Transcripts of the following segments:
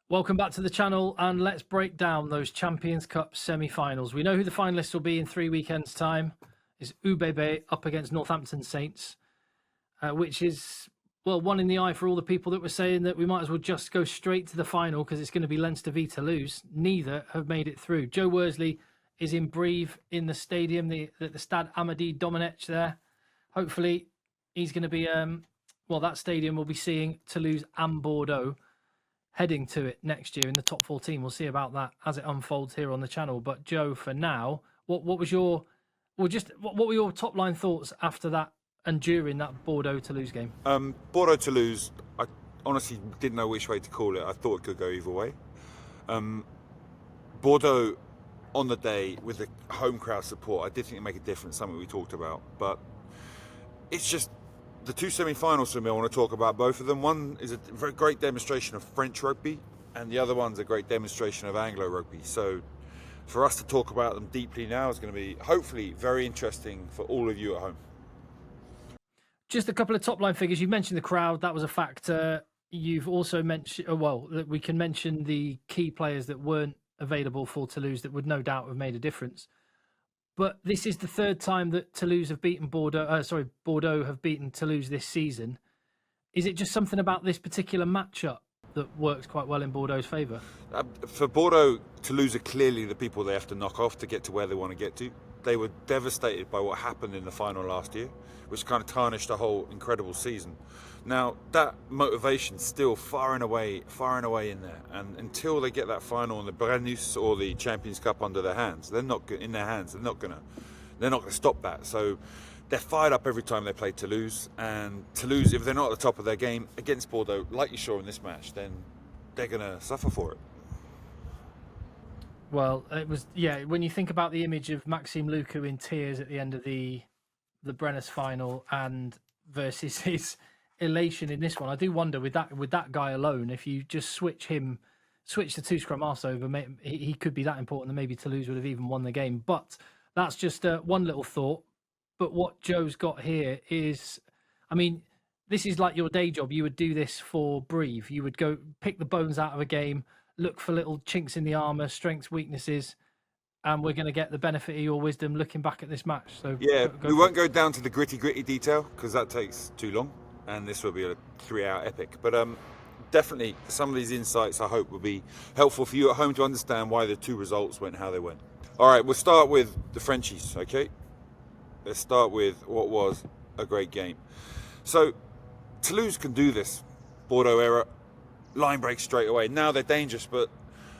Welcome back to the channel, and let's break down those Champions Cup semi-finals. We know who the finalists will be in 3 weekends' time. It's UBB up against Northampton Saints, which is, well, one in the eye for all the people that were saying that we might as well just go straight to the final because it's going to be Leinster v Toulouse. Neither have made it through. Joe Worsley is in Brive in the stadium, the Stade Amédée Domenech there. Hopefully, he's going to be, that stadium will be seeing Toulouse and Bordeaux heading to it next year in the top 14. We'll see about that as it unfolds here on the channel. But Joe, for now, what were your top line thoughts after that and during that Bordeaux-Toulouse game? Bordeaux-Toulouse, I honestly didn't know which way to call it. I thought it could go either way. Bordeaux on the day with the home crowd support, I did think it'd make a difference, something we talked about. But it's just the two semi-finals for me. I want to talk about both of them. One is a very great demonstration of French rugby, and the other one's a great demonstration of Anglo rugby. So for us to talk about them deeply now is going to be hopefully very interesting for all of you at home. Just a couple of top line figures. You mentioned the crowd, that was a factor. You've also mentioned, we can mention the key players that weren't available for Toulouse that would no doubt have made a difference. But this is the third time that Toulouse have beaten Bordeaux have beaten Toulouse this season. Is it just something about this particular matchup that works quite well in Bordeaux's favour? For Bordeaux, Toulouse are clearly the people they have to knock off to get to where they want to get to. They were devastated by what happened in the final last year, which kind of tarnished the whole incredible season. Now, that motivation's still far and away in there. And until they get that final on the Brennus or the Champions Cup under their hands, they're not gonna stop that. So they're fired up every time they play Toulouse. And Toulouse, if they're not at the top of their game against Bordeaux, like you saw in this match, then they're gonna suffer for it. Well, it was, when you think about the image of Maxime Lucu in tears at the end of the Brennus final and versus his elation in this one, I do wonder with that guy alone, if you just switch the two scrum halves over, he could be that important that maybe Toulouse would have even won the game. But that's just one little thought. But what Joe's got here is, I mean, this is like your day job. You would do this for Brive. You would go pick the bones out of a game, look for little chinks in the armour, strengths, weaknesses, and we're going to get the benefit of your wisdom looking back at this match. So we won't go down to the gritty detail because that takes too long, and this will be a 3-hour epic. But definitely some of these insights I hope will be helpful for you at home to understand why the two results went how they went. All right, we'll start with the Frenchies, okay? Let's start with what was a great game. So Toulouse can do this Bordeaux era. Line break straight away. Now they're dangerous, but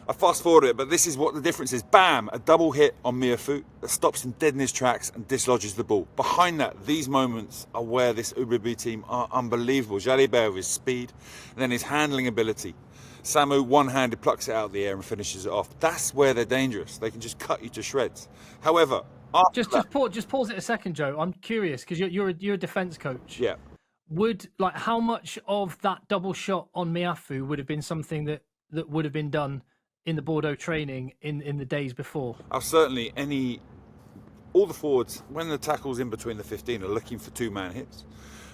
I fast forward it, but this is what the difference is. Bam! A double hit on Miafu that stops him dead in his tracks and dislodges the ball. Behind that, these moments are where this UBB team are unbelievable. Jalibert with his speed, and then his handling ability. Samu one-handed plucks it out of the air and finishes it off. That's where they're dangerous. They can just cut you to shreds. However, just pause it a second, Joe. I'm curious because you're a defence coach. Yeah. How much of that double shot on Miafu would have been something that would have been done in the Bordeaux training in the days before? Certainly all the forwards, when the tackles in between the 15 are looking for two-man hits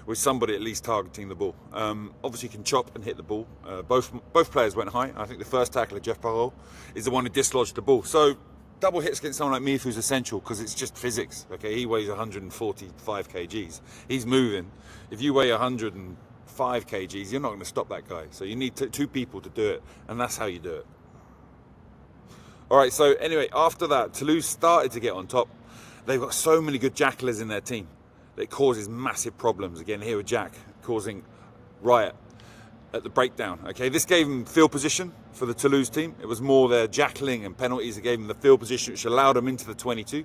with somebody at least targeting the ball. Obviously you can chop and hit the ball. Both players went high. I think the first tackler, Jeff Parot, is the one who dislodged the ball. So double hits against someone like Miafu is essential because it's just physics. Okay, he weighs 145 kgs. He's moving. If you weigh 105 kgs, you're not going to stop that guy. So you need two people to do it, and that's how you do it. All right, so anyway, after that, Toulouse started to get on top. They've got so many good jacklers in their team that it causes massive problems. Again, here with Jack causing riot at the breakdown. Okay, this gave them field position for the Toulouse team. It was more their jackling and penalties that gave them the field position, which allowed them into the 22,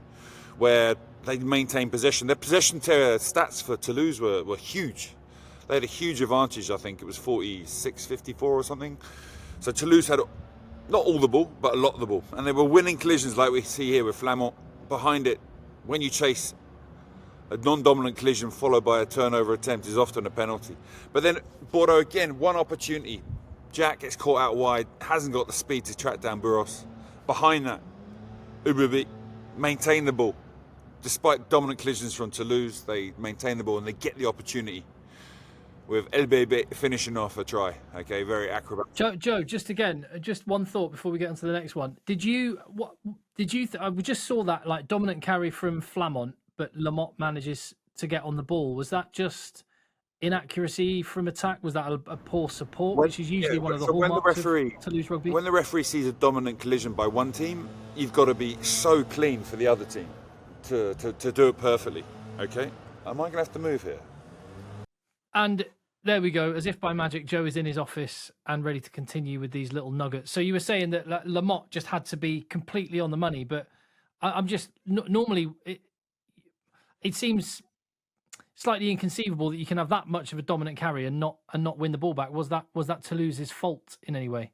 where they maintained possession. Their possession stats for Toulouse were huge. They had a huge advantage. I think it was 46-54 or something. So Toulouse had not all the ball, but a lot of the ball, and they were winning collisions like we see here with Flamand. Behind it, when you chase a non-dominant collision followed by a turnover attempt is often a penalty. But then Bordeaux, again, one opportunity. Jack gets caught out wide, hasn't got the speed to track down Burros. Behind that, UBB maintain the ball. Despite dominant collisions from Toulouse, they maintain the ball and they get the opportunity. with LBB finishing off a try. Okay, very acrobatic. Joe, just one thought before we get on to the next one. We just saw that like dominant carry from Flamont, but Lamotte manages to get on the ball. Was that just inaccuracy from attack? Was that a poor support, which is usually one of the hallmarks of Toulouse rugby? When the referee sees a dominant collision by one team, you've got to be so clean for the other team to do it perfectly. Okay, am I going to have to move here? And there we go. As if by magic, Joe is in his office and ready to continue with these little nuggets. So you were saying that Lamotte just had to be completely on the money, but I'm just normally it seems slightly inconceivable that you can have that much of a dominant carry and not win the ball back. Was that Toulouse's fault in any way?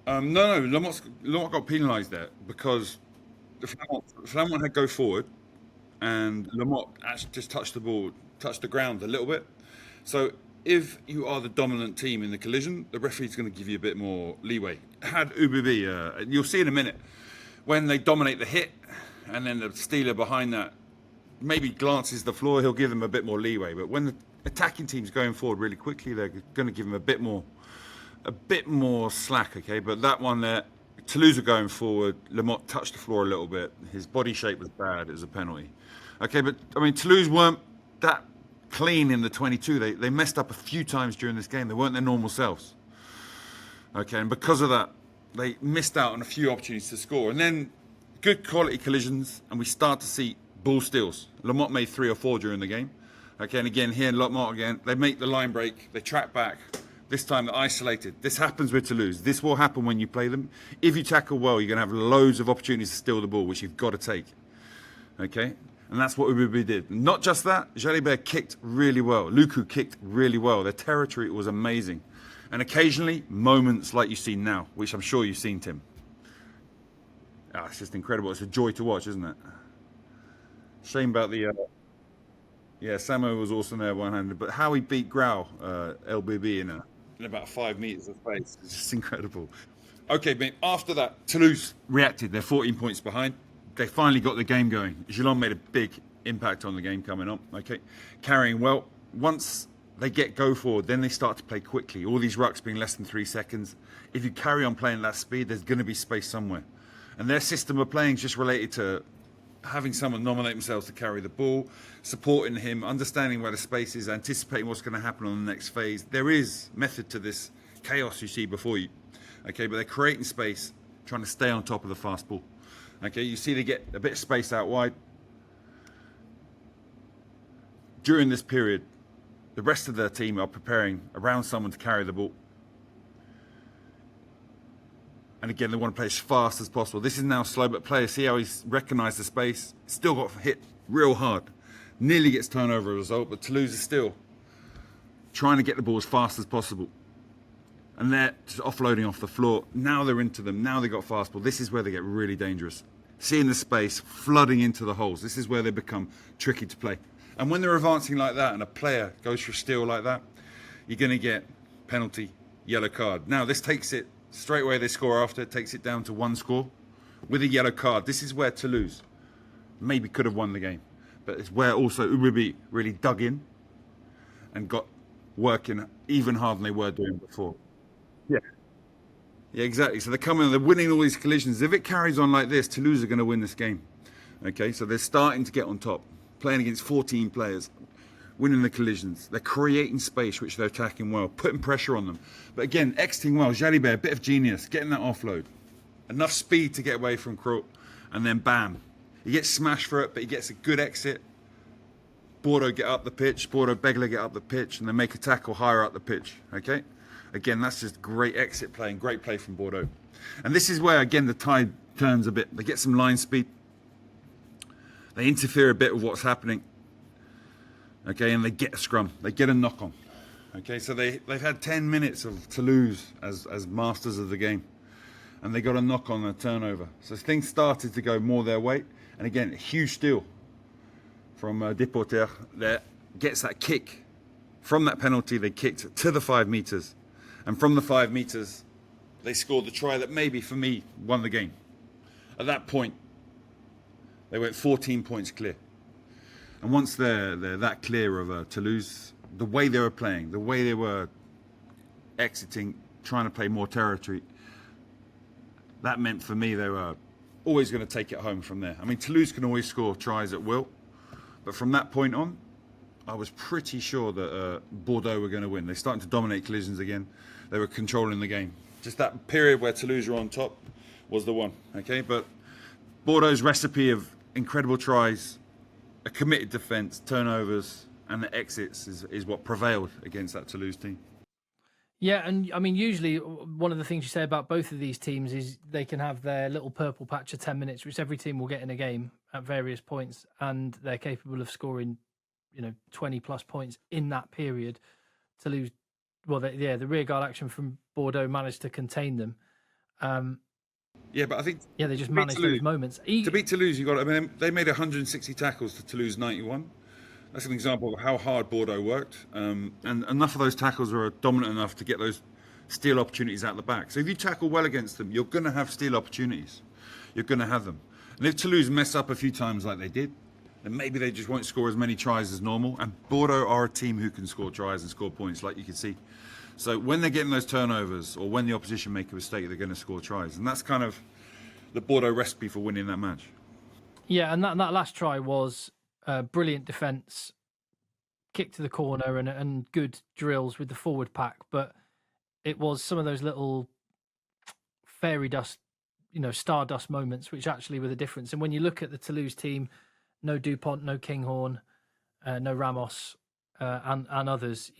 No. Lamont got penalised there because Flamont had go forward, and Lamotte actually just touched the ground a little bit. So if you are the dominant team in the collision, the referee's going to give you a bit more leeway. Had UBB, you'll see in a minute, when they dominate the hit, and then the stealer behind that maybe glances the floor, he'll give them a bit more leeway. But when the attacking team's going forward really quickly, they're going to give them a bit more slack. Okay, but that one there, Toulouse were going forward. Lamotte touched the floor a little bit. His body shape was bad. It was a penalty. Okay, but I mean, Toulouse weren't that clean in the 22. They messed up a few times during this game. They weren't their normal selves. Okay, and because of that, they missed out on a few opportunities to score. And then good quality collisions, and we start to see ball steals. Lamotte made 3 or 4 during the game. Okay, and again here, Lamotte again, they make the line break, they track back. This time they're isolated. This happens with Toulouse. This will happen when you play them. If you tackle well, you're going to have loads of opportunities to steal the ball, which you've got to take. Okay, and that's what Ububi did. Not just that, Jalibert kicked really well. Luku kicked really well. Their territory was amazing. And occasionally, moments like you see now, which I'm sure you've seen, Tim. It's just incredible. It's a joy to watch, isn't it? Shame about the... Samo was awesome there one-handed. But how he beat Grau, LBB, in about 5 meters of space. It's just incredible. Okay, but after that, Toulouse reacted. They're 14 points behind. They finally got the game going. Gillon made a big impact on the game coming up. Okay, carrying well. Once they get go forward, then they start to play quickly. All these rucks being less than 3 seconds. If you carry on playing that speed, there's going to be space somewhere. And their system of playing is just related to having someone nominate themselves to carry the ball, supporting him, understanding where the space is, anticipating what's going to happen on the next phase. There is method to this chaos you see before you. Okay, but they're creating space, trying to stay on top of the fast ball. Okay, you see they get a bit of space out wide. During this period, the rest of their team are preparing around someone to carry the ball. And again, they want to play as fast as possible. This is now slow, but players see how he's recognised the space. Still got hit real hard. Nearly gets turnover as a result, but Toulouse is still trying to get the ball as fast as possible. And they're just offloading off the floor. Now they're into them. Now they got fast ball. This is where they get really dangerous. Seeing the space, flooding into the holes. This is where they become tricky to play. And when they're advancing like that and a player goes for a steal like that, you're going to get penalty, yellow card. Now this takes it straight away. They score after. It takes it down to 1 score with a yellow card. This is where Toulouse maybe could have won the game. But it's where also Urubi really dug in and got working even harder than they were doing before. Yeah, exactly. So they're winning all these collisions. If it carries on like this, Toulouse are going to win this game. Okay, so they're starting to get on top, playing against 14 players, winning the collisions. They're creating space, which they're attacking well, putting pressure on them. But again, exiting well. Jalibert, a bit of genius, getting that offload. Enough speed to get away from Croat, and then bam. He gets smashed for it, but he gets a good exit. Bordeaux get up the pitch, Bordeaux Begler get up the pitch, and they make a tackle higher up the pitch. Okay? Again, that's just great exit play and great play from Bordeaux. And this is where, again, the tide turns a bit. They get some line speed. They interfere a bit with what's happening. Okay, and they get a scrum. They get a knock on. Okay, so they've had 10 minutes of Toulouse as masters of the game. And they got a knock on a turnover. So things started to go more their way. And again, a huge steal from Deporter there. Gets that kick. From that penalty, they kicked to the 5 meters. And from the 5 meters, they scored the try that maybe, for me, won the game. At that point, they went 14 points clear. And once they're that clear of Toulouse, the way they were playing, the way they were exiting, trying to play more territory, that meant for me they were always going to take it home from there. I mean, Toulouse can always score tries at will, but from that point on, I was pretty sure that Bordeaux were going to win. They're starting to dominate collisions again. They were controlling the game. Just that period where Toulouse were on top was the one, okay? But Bordeaux's recipe of incredible tries, a committed defence, turnovers, and the exits is what prevailed against that Toulouse team. Yeah, and I mean, usually one of the things you say about both of these teams is they can have their little purple patch of 10 minutes, which every team will get in a game at various points, and they're capable of scoring, 20 plus points in that period. Toulouse, well, the rearguard action from Bordeaux managed to contain them. Yeah, but I think they just managed those moments. To beat Toulouse, they made 160 tackles to Toulouse 91. That's an example of how hard Bordeaux worked, and enough of those tackles were dominant enough to get those steal opportunities out the back. So if you tackle well against them, you're going to have steal opportunities. You're going to have them. And if Toulouse mess up a few times like they did, then maybe they just won't score as many tries as normal. And Bordeaux are a team who can score tries and score points, like you can see. So when they're getting those turnovers, or when the opposition make a mistake, they're going to score tries. And that's kind of the Bordeaux recipe for winning that match. Yeah, and that last try was brilliant defence, kick to the corner, and good drills with the forward pack. But it was some of those little fairy dust, stardust moments, which actually were the difference. And when you look at the Toulouse team, no Dupont, no Kinghorn, no Ramos, and others,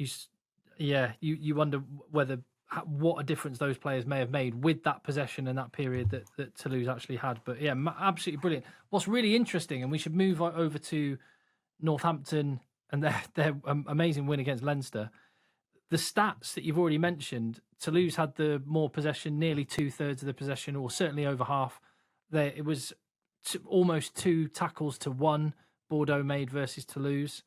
you wonder what a difference those players may have made with that possession and that period that Toulouse actually had. But yeah, absolutely brilliant. What's really interesting, and we should move over to Northampton and their amazing win against Leinster. The stats that you've already mentioned, Toulouse had the more possession, nearly 2/3 of the possession, or certainly over half. It was almost 2 tackles to 1 Bordeaux made versus Toulouse.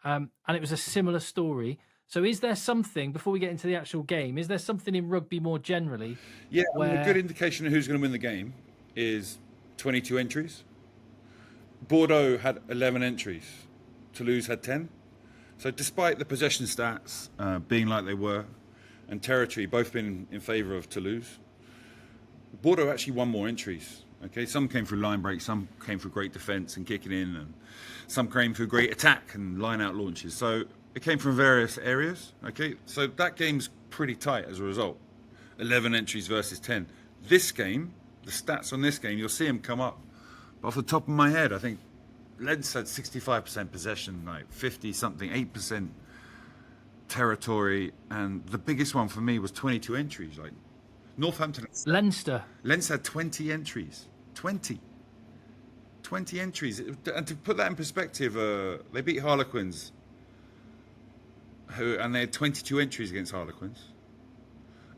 And it was a similar story. So is there something, before we get into the actual game, is there something in rugby more generally? Yeah, a good indication of who's going to win the game is 22 entries. Bordeaux had 11 entries. Toulouse had 10. So despite the possession stats being like they were, and territory both being in favour of Toulouse, Bordeaux actually won more entries. Okay, some came through line breaks, some came through great defence and kicking in, and some came through great attack and line-out launches. So it came from various areas. Okay, so that game's pretty tight as a result. 11 entries versus 10. This game, the stats on this game, you'll see them come up. But off the top of my head, I think Leinster had 65% possession, like 50-something, 8% territory, and the biggest one for me was 22 entries. Like Northampton. Leinster had 20 entries. 20 entries. And to put that in perspective, they beat Harlequins, and they had 22 entries against Harlequins.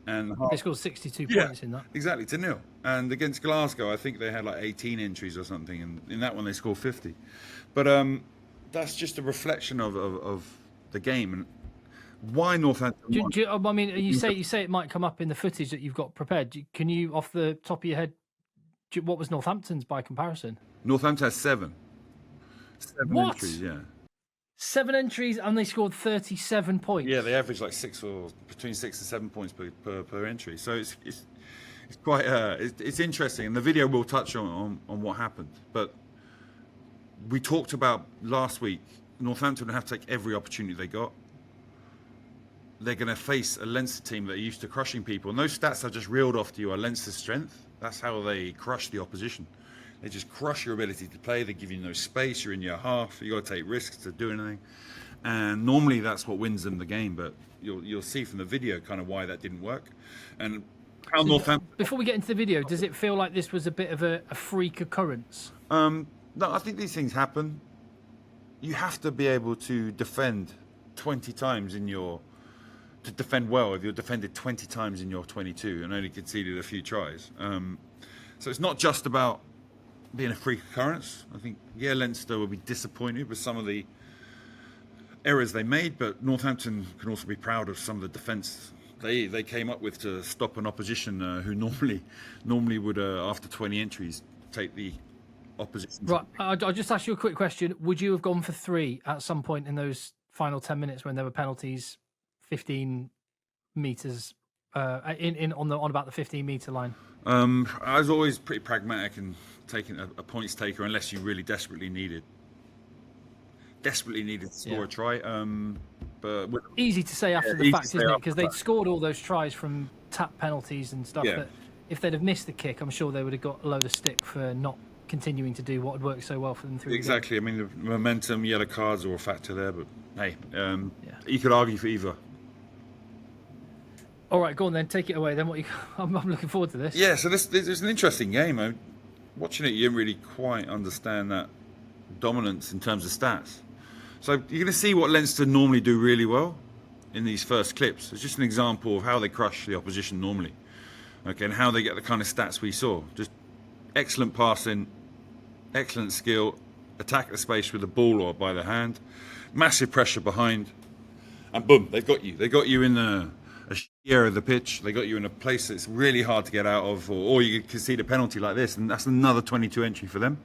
And they scored 62 points in that. Exactly, to 0. And against Glasgow, I think they had like 18 entries or something, and in that one they scored 50. But that's just a reflection of the game and why Northampton won. I mean, you say it might come up in the footage that you've got prepared. Can you, off the top of your head, what was Northampton's by comparison? Northampton has 7. 7 what? entries, yeah. 7 entries and they scored 37 points. Yeah, they average like between 6 and 7 points per entry. So it's quite it's interesting, and the video will touch on what happened. But we talked about last week, Northampton have to take every opportunity they got. They're going to face a Leinster team that are used to crushing people, and those stats I've just reeled off to you are Leinster's strength. That's how they crush the opposition. They just crush your ability to play. They give you no space. You're in your half. You got to take risks to do anything. And normally that's what wins them the game. But you'll see from the video kind of why that didn't work. And how Northampton. Before we get into the video, does it feel like this was a bit of a freak occurrence? No, I think these things happen. You have to be able to defend 20 times to defend well if you're defended 20 times in your 22 and only conceded a few tries. So it's not just about being a freak occurrence. I think, Leinster will be disappointed with some of the errors they made, but Northampton can also be proud of some of the defence they came up with to stop an opposition who normally would, after 20 entries, take the opposition. Right, I'll just ask you a quick question. Would you have gone for 3 at some point in those final 10 minutes when there were penalties 15 meters on about the 15-meter line? I was always pretty pragmatic and taking a points taker unless you really desperately needed to score a try. But easy to say after the fact, isn't it? Because they'd scored all those tries from tap penalties and stuff. That if they'd have missed the kick, I'm sure they would have got a load of stick for not continuing to do what had worked so well for them through. Exactly. I mean, the momentum, yellow cards are a factor there, but hey, you could argue for either. All right, go on then. Take it away. Then I'm looking forward to this. Yeah. So this is an interesting game. Watching it, you didn't really quite understand that dominance in terms of stats. So you're going to see what Leinster normally do really well in these first clips. It's just an example of how they crush the opposition normally, okay, and how they get the kind of stats we saw. Just excellent passing, excellent skill, attack the space with the ball or by the hand, massive pressure behind, and boom, they've got you. They got you in a area of the pitch. They got you in a place that's really hard to get out of, or you could concede a penalty like this, and that's another 22 entry for them.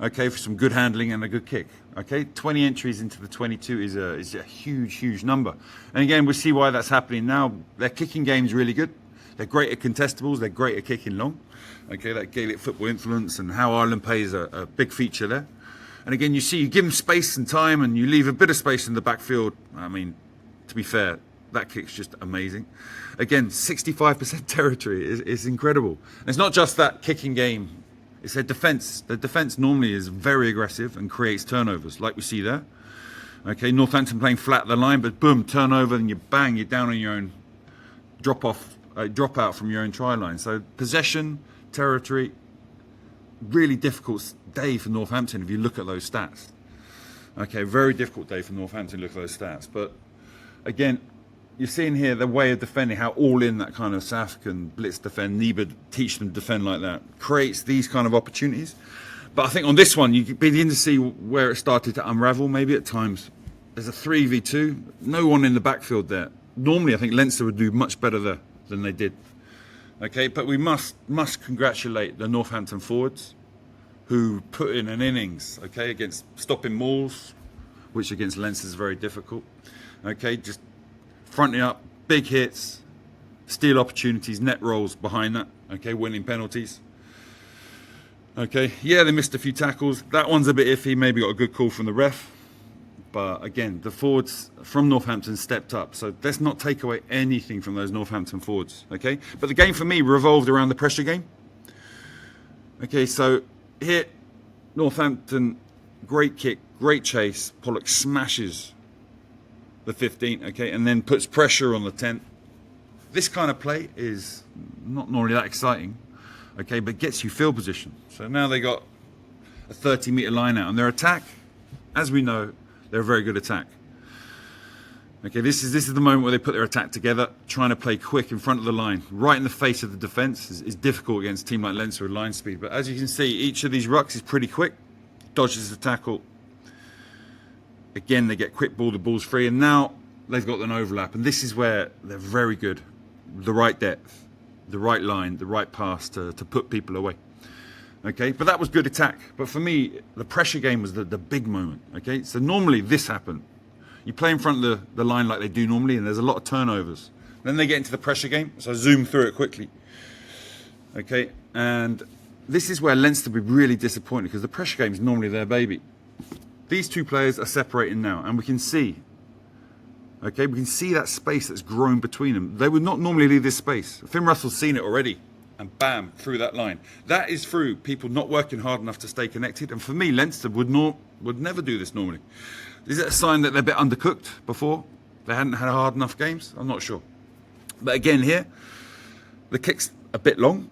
Okay, for some good handling and a good kick. Okay, 20 entries into the 22 is a huge number. And again, we'll see why that's happening now. Their kicking game's really good. They're great at contestables. They're great at kicking long. Okay, that Gaelic football influence and how Ireland plays a big feature there. And again, you see, you give them space and time, and you leave a bit of space in the backfield. I mean, to be fair, that kick's just amazing. Again, 65% territory is incredible. And it's not just that kicking game. It's their defence. The defence normally is very aggressive and creates turnovers, like we see there. Okay, Northampton playing flat at the line, but boom, turnover, and you're down on your own drop out from your own try line. So possession, territory, really difficult day for Northampton if you look at those stats. Okay, very difficult day for Northampton to look at those stats. But again, you're seeing here the way of defending, how all in that kind of South African blitz defend, Niebert teach them to defend like that, creates these kind of opportunities. But I think on this one, you begin to see where it started to unravel maybe at times. There's a 3v2, no one in the backfield there. Normally, I think Leinster would do much better there than they did. Okay, but we must congratulate the Northampton forwards who put in an innings, okay, against stopping mauls, which against Leinster is very difficult. Okay, just fronting up, big hits, steal opportunities, net rolls behind that, okay, winning penalties. Okay, yeah, they missed a few tackles. That one's a bit iffy, maybe got a good call from the ref. But again, the forwards from Northampton stepped up. So let's not take away anything from those Northampton forwards, okay? But the game for me revolved around the pressure game. Okay, so here, Northampton, great kick, great chase. Pollock smashes the 15, okay, and then puts pressure on the 10. This kind of play is not normally that exciting, okay, but gets you field position. So now they got a 30-meter line out, and their attack, as we know, they're a very good attack. Okay, this is the moment where they put their attack together, trying to play quick in front of the line, right in the face of the defence. Is difficult against a team like Leinster with line speed, but as you can see, each of these rucks is pretty quick, dodges the tackle. Again, they get quick ball, the ball's free, and now they've got an overlap. And this is where they're very good. The right depth, the right line, the right pass to put people away. Okay, but that was good attack. But for me, the pressure game was the big moment. Okay, so normally this happened. You play in front of the line like they do normally, and there's a lot of turnovers. Then they get into the pressure game, so I zoom through it quickly. Okay, and this is where Leinster will be really disappointed because the pressure game is normally their baby. These two players are separating now, and we can see, okay, we can see that space that's grown between them. They would not normally leave this space. Finn Russell's seen it already, and bam, through that line. That is through people not working hard enough to stay connected, and for me, Leinster would never do this normally. Is it a sign that they're a bit undercooked before? They hadn't had hard enough games? I'm not sure. But again here, the kick's a bit long.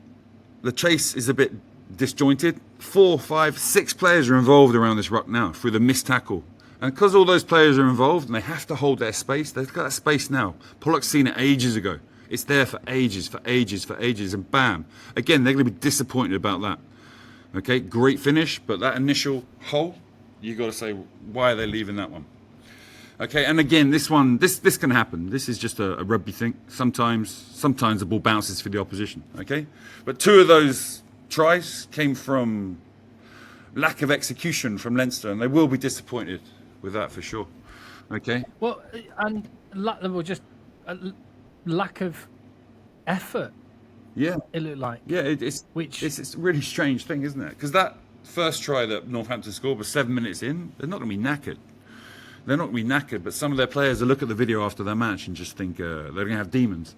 The chase is a bit disjointed. 4, 5, 6 players are involved around this ruck now through the missed tackle. And because all those players are involved and they have to hold their space, they've got that space now. Pollock's seen it ages ago. It's there for ages, and bam. Again, they're going to be disappointed about that. Okay, great finish, but that initial hole, you've got to say, why are they leaving that one? Okay, and again, this can happen. This is just a rugby thing. Sometimes the ball bounces for the opposition, okay? But 2 of those tries came from lack of execution from Leinster, and they will be disappointed with that for sure. Okay. Well, and just a lack of effort. Yeah. It looked like. Yeah. It's a really strange thing, isn't it? Because that first try that Northampton scored was 7 minutes in. They're not going to be knackered. They're not going to be knackered. But some of their players will look at the video after their match and just think they're going to have demons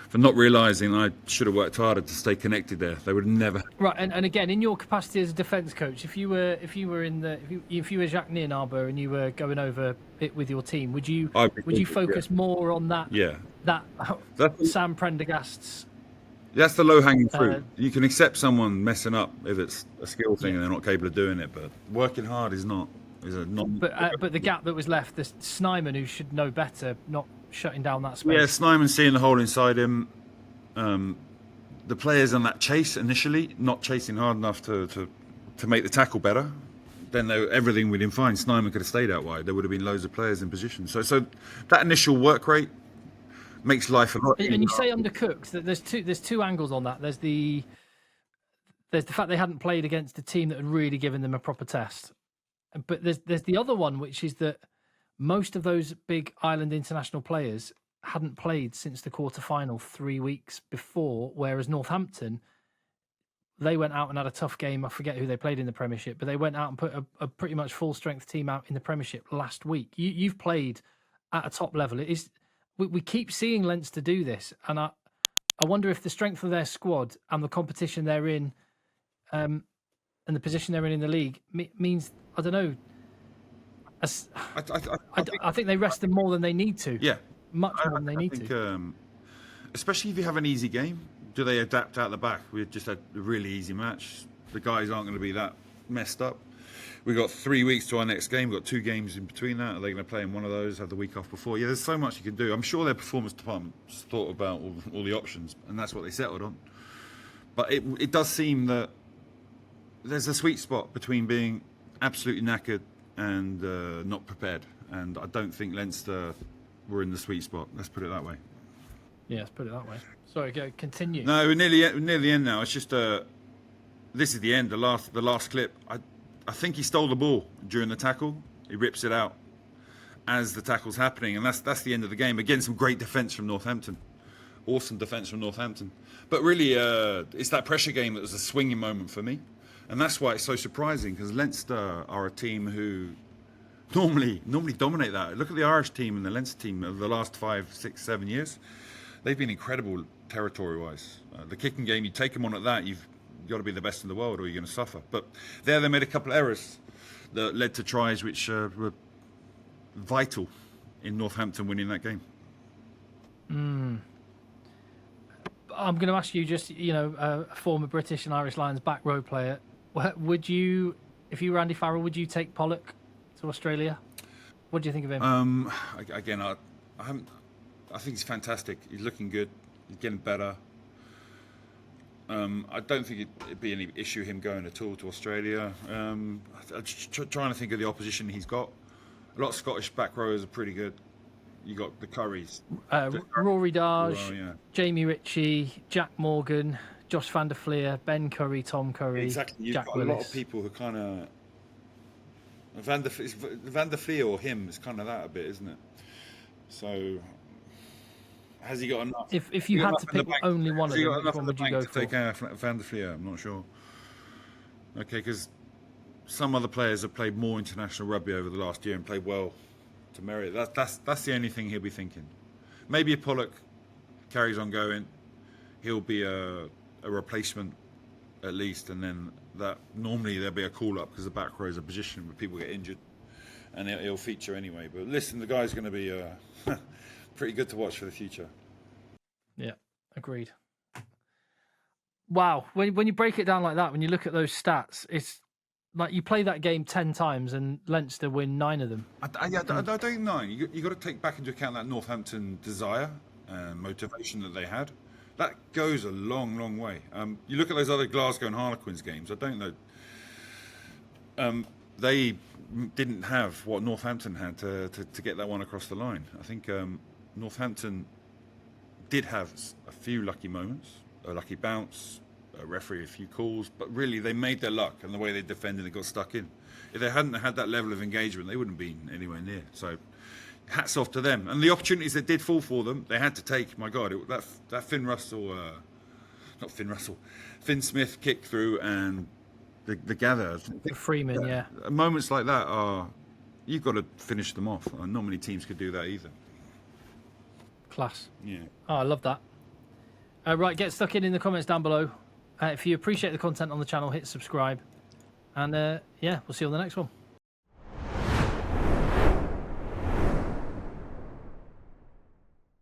for not realising I should have worked harder to stay connected there. They would never. Right, and again, in your capacity as a defence coach, if you were Jacques Nienaber and you were going over it with your team, would you focus more on that? Yeah. That's Sam Prendergast's. That's the low-hanging fruit. You can accept someone messing up if it's a skill thing and they're not capable of doing it, but working hard is not. But the gap that was left, this Snyman, who should know better, not shutting down that space. Yeah, Snyman seeing the hole inside him. The players on that chase initially, not chasing hard enough to make the tackle better. Then everything would have been fine. Snyman could have stayed out wide. There would have been loads of players in position. So that initial work rate makes life a lot easier. And you say undercooked. There's two angles on that. There's the fact they hadn't played against a team that had really given them a proper test. But there's the other one, which is that most of those big island international players hadn't played since the quarter-final 3 weeks before, whereas Northampton, they went out and had a tough game. I forget who they played in the Premiership, but they went out and put a pretty much full-strength team out in the Premiership last week. You've played at a top level. It is we keep seeing Leinster do this, and I wonder if the strength of their squad and the competition they're in, and the position they're in the league means, I don't know. I think they rest them more than they need to. Yeah, much more than they need to. Especially if you have an easy game, do they adapt out the back? We just had a really easy match. The guys aren't going to be that messed up. We've got 3 weeks to our next game. We've got 2 games in between that. Are they going to play in one of those, have the week off before? Yeah, there's so much you can do. I'm sure their performance department thought about all the options, and that's what they settled on. But it does seem that there's a sweet spot between being absolutely knackered and not prepared. And I don't think Leinster were in the sweet spot. Let's put it that way. Yeah, let's put it that way. Sorry, go continue. No, we're near the end now. It's just this is the end. The last clip. I think he stole the ball during the tackle. He rips it out as the tackle's happening, and that's the end of the game. Again, some great defence from Northampton. Awesome defence from Northampton. But really, it's that pressure game that was a swinging moment for me. And that's why it's so surprising, because Leinster are a team who normally dominate that. Look at the Irish team and the Leinster team of the last 5, 6, 7 years. They've been incredible territory-wise. The kicking game, you take them on at that, you've got to be the best in the world or you're going to suffer. But there they made a couple of errors that led to tries which were vital in Northampton winning that game. I'm going to ask you, just a former British and Irish Lions back row player, would you, if you were Andy Farrell, would you take Pollock to Australia? What do you think of him? Again, I think he's fantastic. He's looking good. He's getting better. I don't think it'd be any issue him going at all to Australia. I'm just trying to think of the opposition he's got. A lot of Scottish back rowers are pretty good. You got the Currys, Rory Darge, yeah. Jamie Ritchie, Jack Morgan, Josh van der Fleer, Ben Curry, Tom Curry, exactly. You've Jack got Willis. a lot of people who kind of Van der Fleer or him is kind of that a bit, isn't it? So has he got enough? If you had to pick only one of them, which one would you go for? Take Van der Fleer, I'm not sure. Okay, because some other players have played more international rugby over the last year and played well to merit. That's the only thing he'll be thinking. Maybe if Pollock carries on going, he'll be a replacement at least, and then that normally there'll be a call up because the back row is a position where people get injured, and he'll feature anyway. But listen, the guy's going to be pretty good to watch for the future. Yeah, agreed. Wow, when you break it down like that, when you look at those stats, it's like you play that game 10 times and Leinster win 9 of them. I don't think 9. You got to take back into account that Northampton desire and motivation that they had. That goes a long, long way. You look at those other Glasgow and Harlequins games. I don't know. They didn't have what Northampton had to get that one across the line. I think Northampton did have a few lucky moments, a lucky bounce, a referee a few calls, but really they made their luck, and the way they defended, they got stuck in. If they hadn't had that level of engagement, they wouldn't have been anywhere near. So hats off to them. And the opportunities that did fall for them, they had to take. My God, that Finn Russell, not Finn Russell, Finn Smith kick through and the gather. Freeman, yeah. Moments like that you've got to finish them off. Not many teams could do that either. Class. Yeah. Oh, I love that. Right, get stuck in the comments down below. If you appreciate the content on the channel, hit subscribe. And yeah, we'll see you on the next one.